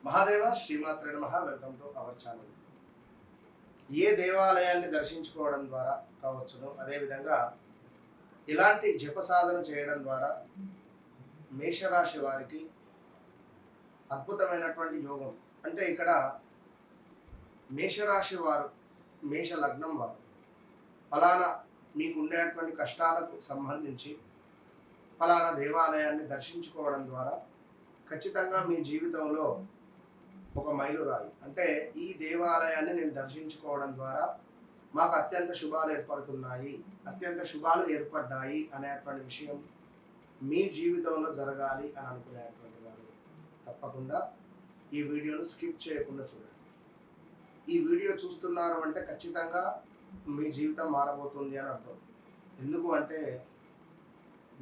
మహాదేవ శ్రీమాత్రే నమః. Welcome to our channel. ఏ దేవాలయాన్ని దర్శించుకోవడం ద్వారా కావచ్చును, అదేవిధంగా ఇలాంటి జప సాధన చేయడం ద్వారా మేషరాశి వారికి అద్భుతమైనటువంటి యోగం. అంటే ఇక్కడ మేషరాశి వారు, మేష లగ్నం వారు ఫలానా మీకు ఉండేటువంటి కష్టాలకు సంబంధించి ఫలానా దేవాలయాన్ని దర్శించుకోవడం ద్వారా ఖచ్చితంగా మీ జీవితంలో ఒక మైలురాయి. అంటే ఈ దేవాలయాన్ని నేను దర్శించుకోవడం ద్వారా మాకు అత్యంత శుభాలు ఏర్పడుతున్నాయి, అత్యంత శుభాలు ఏర్పడ్డాయి అనేటువంటి విషయం మీ జీవితంలో జరగాలి అని అనుకునేటువంటి వారు తప్పకుండా ఈ వీడియోను స్కిప్ చేయకుండా చూడండి. ఈ వీడియో చూస్తున్నారు అంటే ఖచ్చితంగా మీ జీవితం మారబోతుంది అని అర్థం. ఎందుకు అంటే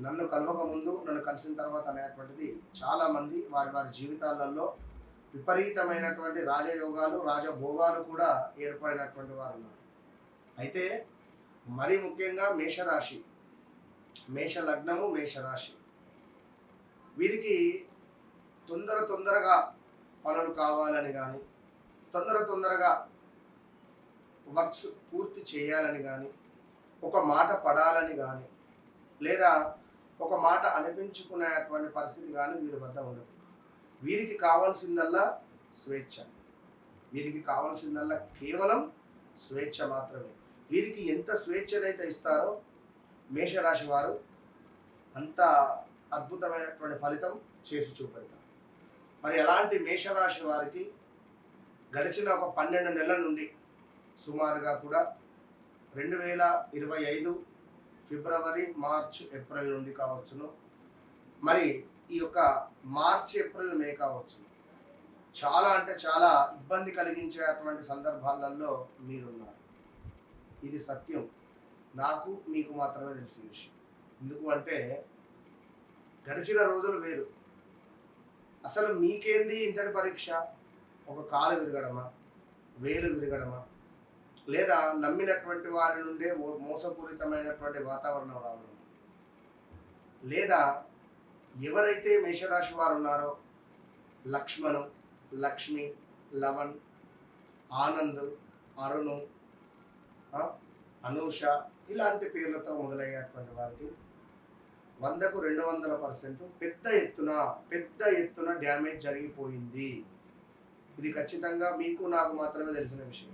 నన్ను కలవక ముందు, నన్ను కలిసిన తర్వాత అనేటువంటిది చాలామంది వారి వారి జీవితాలలో విపరీతమైనటువంటి రాజయోగాలు, రాజభోగాలు కూడా ఏర్పడినటువంటి వారు ఉన్నారు. అయితే మరి ముఖ్యంగా మేషరాశి, మేష లగ్నము, మేషరాశి వీరికి తొందరగా పనులు కావాలని కానీ, తొందరగా వర్క్స్ పూర్తి చేయాలని కానీ, ఒక మాట పడాలని కానీ, లేదా ఒక మాట అనిపించుకునేటువంటి పరిస్థితి కానీ వీరి వద్ద ఉండదు. వీరికి కావాల్సిందల్లా స్వేచ్ఛ. వీరికి కావాల్సిందల్లా కేవలం స్వేచ్ఛ మాత్రమే. వీరికి ఎంత స్వేచ్ఛనైతే ఇస్తారో మేషరాశి వారు అంత అద్భుతమైనటువంటి ఫలితం చేసి చూపెడతారు. మరి అలాంటి మేషరాశి వారికి గడిచిన ఒక 12 నెలల నుండి సుమారుగా కూడా 2025 ఫిబ్రవరి, మార్చ్, ఏప్రిల్ నుండి కావచ్చును, మరి ఈ యొక్క మార్చ్, ఏప్రిల్, మే కావచ్చు, చాలా అంటే చాలా ఇబ్బంది కలిగించేటువంటి సందర్భాలలో మీరున్నారు. ఇది సత్యం, నాకు మీకు మాత్రమే తెలిసిన విషయం. ఎందుకు అంటే గడిచిన రోజులు వేరు. అసలు మీకేంది ఇంతటి పరీక్ష? ఒక కాలు విరగడమా, వేలు విరగడమా, లేదా నమ్మినటువంటి వారి నుండే మోసపూరితమైనటువంటి వాతావరణం రావడం, లేదా ఎవరైతే మేషరాశి వారు ఉన్నారో లక్ష్మణు, లక్ష్మి, లవణ్, ఆనంద్, అరుణు, అనూష ఇలాంటి పేర్లతో మొదలయ్యేటువంటి వారికి 100కు 200% పెద్ద ఎత్తున డ్యామేజ్ జరిగిపోయింది. ఇది ఖచ్చితంగా మీకు నాకు మాత్రమే తెలిసిన విషయం.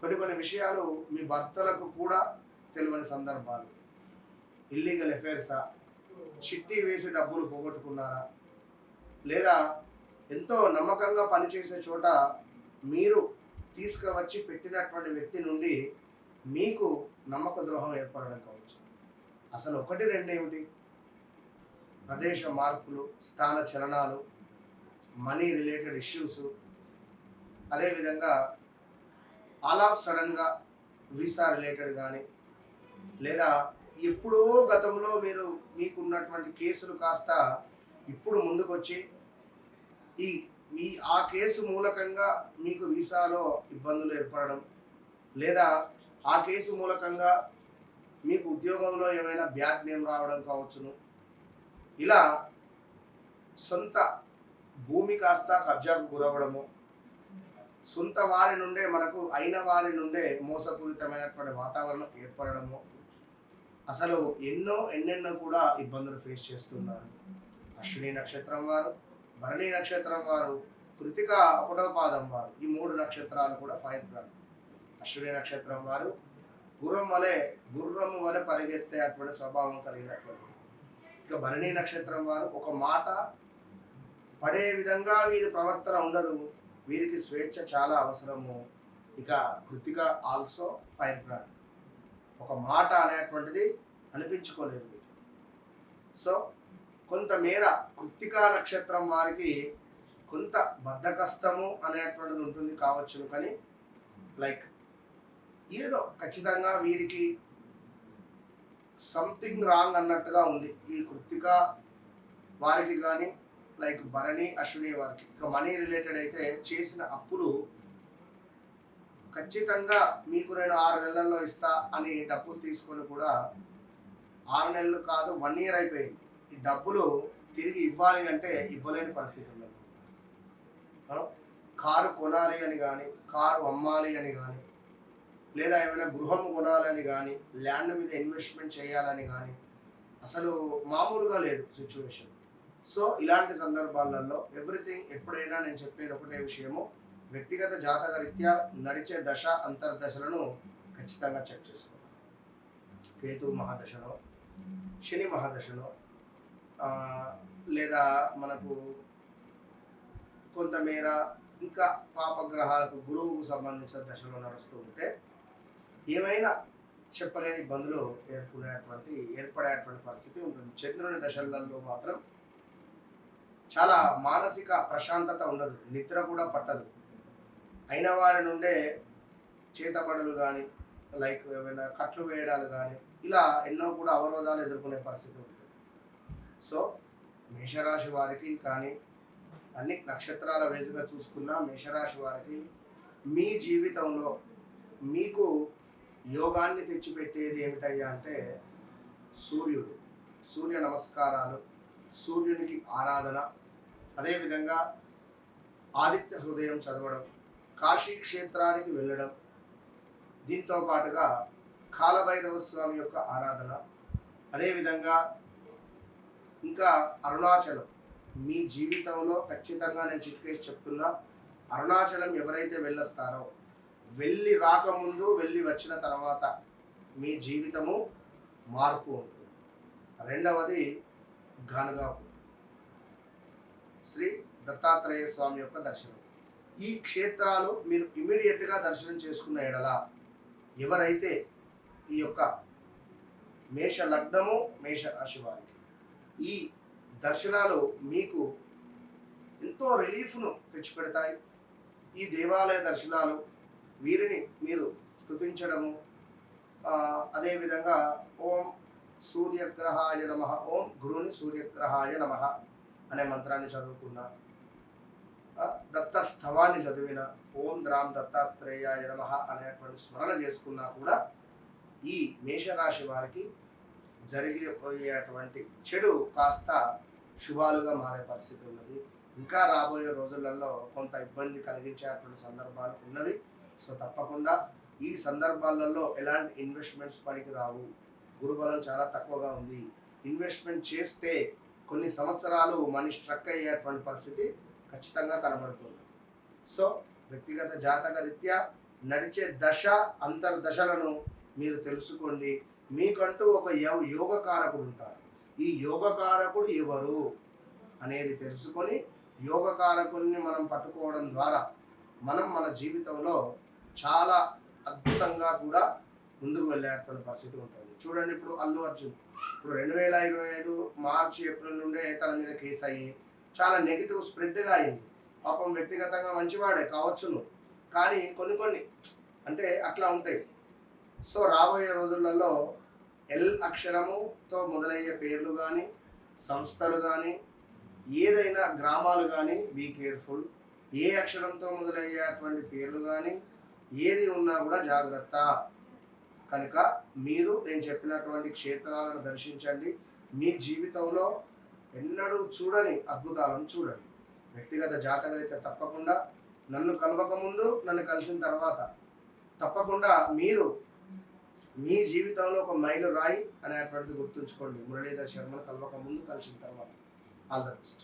కొన్ని విషయాలు మీ భర్తలకు కూడా తెలియని సందర్భాలు. ఇల్లీగల్ అఫైర్సా, చిట్టి వేసి డబ్బులు పోగొట్టుకున్నారా, లేదా ఎంతో నమ్మకంగా పనిచేసే చోట మీరు తీసుకువచ్చి పెట్టినటువంటి వ్యక్తి నుండి మీకు నమ్మక ద్రోహం ఏర్పడడం కావచ్చు. అసలు 1-2 ఏమిటి? ప్రదేశ మార్పులు, స్థాన చలనాలు, మనీ రిలేటెడ్ ఇష్యూస్, అదేవిధంగా ఆల్ ఆఫ్ సడన్గా వీసా రిలేటెడ్ కానీ, లేదా ఎప్పుడో గతంలో మీకున్నటువంటి కేసులు కాస్త ఇప్పుడు ముందుకొచ్చి ఆ కేసు మూలకంగా మీకు వీసాలో ఇబ్బందులు ఏర్పడడం, లేదా ఆ కేసు మూలకంగా మీకు ఉద్యోగంలో ఏమైనా బ్యాడ్ నేమ్ రావడం కావచ్చును. ఇలా సొంత భూమి కాస్త కబ్జాకు గురవడము, సొంత వారి నుండే మనకు అయిన వారి నుండే మోసపూరితమైనటువంటి వాతావరణం ఏర్పడడము, అసలు ఎన్నెన్నో కూడా ఇబ్బందులు ఫేస్ చేస్తున్నారు. అశ్విని నక్షత్రం వారు, భరణి నక్షత్రం వారు, కృతిక 1వ పాదం వారు, ఈ 3 నక్షత్రాలు కూడా ఫైర్ బ్రాండ్. అశ్విని నక్షత్రం వారు గుర్రము వలె పరిగెత్తేటువంటి స్వభావం కలిగినటువంటి. ఇక భరణి నక్షత్రం వారు ఒక మాట పడే విధంగా వీరి ప్రవర్తన ఉండదు. వీరికి స్వేచ్ఛ చాలా అవసరము. ఇక కృతిక ఆల్సో ఫైర్ బ్రాండ్. ఒక మాట అనేటువంటిది అనిపించుకోలేదు మీరు. సో కొంతమేర కృత్తికా నక్షత్రం వారికి కొంత బద్ధకస్తము అనేటువంటిది ఉంటుంది కావచ్చును. కానీ లైక్ ఏదో ఖచ్చితంగా వీరికి సంథింగ్ రాంగ్ అన్నట్టుగా ఉంది ఈ కృత్తికా వారికి కానీ, లైక్ భరణి, అశ్విని వారికి. ఇక మనీ రిలేటెడ్ అయితే చేసిన అప్పులు ఖచ్చితంగా మీకు నేను 6 నెలల్లో ఇస్తా అని డబ్బులు తీసుకొని కూడా 6 నెలలు కాదు 1 year అయిపోయింది. ఈ డబ్బులు తిరిగి ఇవ్వాలి అంటే ఇవ్వలేని పరిస్థితుల్లో. ఆ, కారు కొనాలి అని కానీ, కారు అమ్మాలి అని కానీ, లేదా ఏమైనా గృహం కొనాలని కానీ, ల్యాండ్ మీద ఇన్వెస్ట్మెంట్ చేయాలని కానీ అసలు మామూలుగా లేదు సిచ్యువేషన్. సో ఇలాంటి సందర్భాలలో ఎవ్రీథింగ్ ఎప్పుడైనా నేను చెప్పేది ఒకటే విషయము, వ్యక్తిగత జాతక రీత్యా నడిచే దశ అంతర్దశలను ఖచ్చితంగా చెక్ చేసుకోవాలి. కేతు మహాదశలో, శని మహాదశలో, లేదా మనకు కొంతమేర ఇంకా పాపగ్రహాలకు గురువుకు సంబంధించిన దశలో నడుస్తూ ఉంటే ఏమైనా చెప్పలేని ఇబ్బందులు ఏర్పడేటువంటి పరిస్థితి ఉంటుంది. చంద్రుని దశలలో మాత్రం చాలా మానసిక ప్రశాంతత ఉండదు, నిద్ర కూడా పట్టదు. అయిన వారి నుండే చేతబడులు కానీ, లైక్ ఏమైనా కట్లు వేయడాలు కానీ, ఇలా ఎన్నో కూడా అవరోధాలు ఎదుర్కొనే పరిస్థితి ఉంటుంది. సో మేషరాశి వారికి కానీ, అన్ని నక్షత్రాల వేసుగా చూసుకున్న మేషరాశి వారికి మీ జీవితంలో మీకు యోగాన్ని తెచ్చిపెట్టేది ఏమిటయ్యా అంటే సూర్యుడు. సూర్య నమస్కారాలు, సూర్యునికి ఆరాధన, అదేవిధంగా ఆదిత్య హృదయం చదవడం, కాశీ క్షేత్రానికి వెళ్ళడం, దీంతో పాటుగా కాలభైరవ స్వామి యొక్క ఆరాధన, అదేవిధంగా ఇంకా అరుణాచలం. మీ జీవితంలో ఖచ్చితంగా నేను చిట్కేసి చెప్తున్నా, అరుణాచలం ఎవరైతే వెళ్ళొస్తారో, వెళ్ళి రాకముందు వెళ్ళి వచ్చిన తర్వాత మీ జీవితము మార్పు ఉంటుంది. రెండవది గానగాపు, శ్రీ దత్తాత్రేయ స్వామి యొక్క దర్శనం. ఈ క్షేత్రాలు మీరు ఇమీడియట్గా దర్శనం చేసుకున్న ఎడల, ఎవరైతే ఈ యొక్క మేష లగ్నము మేష రాశి వారికి ఈ దర్శనాలు మీకు ఎంతో రిలీఫ్ను తెచ్చిపెడతాయి. ఈ దేవాలయ దర్శనాలు వీరిని మీరు స్తుతించడము, అదేవిధంగా ఓం సూర్యగ్రహాయ నమః, ఓం గురుని సూర్యగ్రహాయ నమః అనే మంత్రాన్ని చదువుకున్న, దత్తస్థవాన్ని చదివిన, ఓం ద్రాం దత్తాత్రేయాయ నమః అనేటువంటి స్మరణ చేసుకున్నా కూడా ఈ మేషరాశి వారికి జరిగిపోయేటువంటి చెడు కాస్త శుభాలుగా మారే పరిస్థితి ఉన్నది. ఇంకా రాబోయే రోజులలో కొంత ఇబ్బంది కలిగించేటువంటి సందర్భాలు ఉన్నవి. సో తప్పకుండా ఈ సందర్భాలలో ఎలాంటి ఇన్వెస్ట్మెంట్స్ పనికి రావు. గురుబలం చాలా తక్కువగా ఉంది. ఇన్వెస్ట్మెంట్ చేస్తే కొన్ని సంవత్సరాలు మనీ స్ట్రక్ అయ్యేటువంటి పరిస్థితి ఖచ్చితంగా కనబడుతుంది. సో వ్యక్తిగత జాతక రీత్యా నడిచే దశ అంతర్దశలను మీరు తెలుసుకోండి. మీకంటూ ఒక యోగకారకుడు ఉంటాడు. ఈ యోగకారకుడు ఎవరు అనేది తెలుసుకొని యోగకారకుడిని మనం పట్టుకోవడం ద్వారా మనం మన జీవితంలో చాలా అద్భుతంగా కూడా ముందుకు వెళ్ళేటువంటి పరిస్థితి ఉంటుంది. చూడండి, ఇప్పుడు అల్లు అర్జున్ ఇప్పుడు 2025 మార్చి ఏప్రిల్ నుండే తన మీద కేసు అయ్యి చాలా నెగిటివ్ స్ప్రెడ్గా అయింది. పాపం వ్యక్తిగతంగా మంచివాడే కావచ్చును, కానీ కొన్ని అంటే అట్లా ఉంటాయి. సో రాబోయే రోజులలో ఎల్ అక్షరముతో మొదలయ్యే పేర్లు కానీ, సంస్థలు కానీ, ఏదైనా గ్రామాలు కానీ బీ కేర్ఫుల్. ఏ అక్షరంతో మొదలయ్యేటువంటి పేర్లు కానీ ఏది ఉన్నా కూడా జాగ్రత్త. కనుక మీరు నేను చెప్పినటువంటి క్షేత్రాలను దర్శించండి. మీ జీవితంలో ఎన్నడూ చూడని అద్భుతాలను చూడండి. వ్యక్తిగత జాతకరీత్యా తప్పకుండా నన్ను కలవకముందు, నన్ను కలిసిన తర్వాత తప్పకుండా మీరు మీ జీవితంలో ఒక మైలు రాయి అనేటువంటిది గుర్తుంచుకోండి. మురళీధర్ శర్మను కలవక ముందు, కలిసిన తర్వాత. All the best.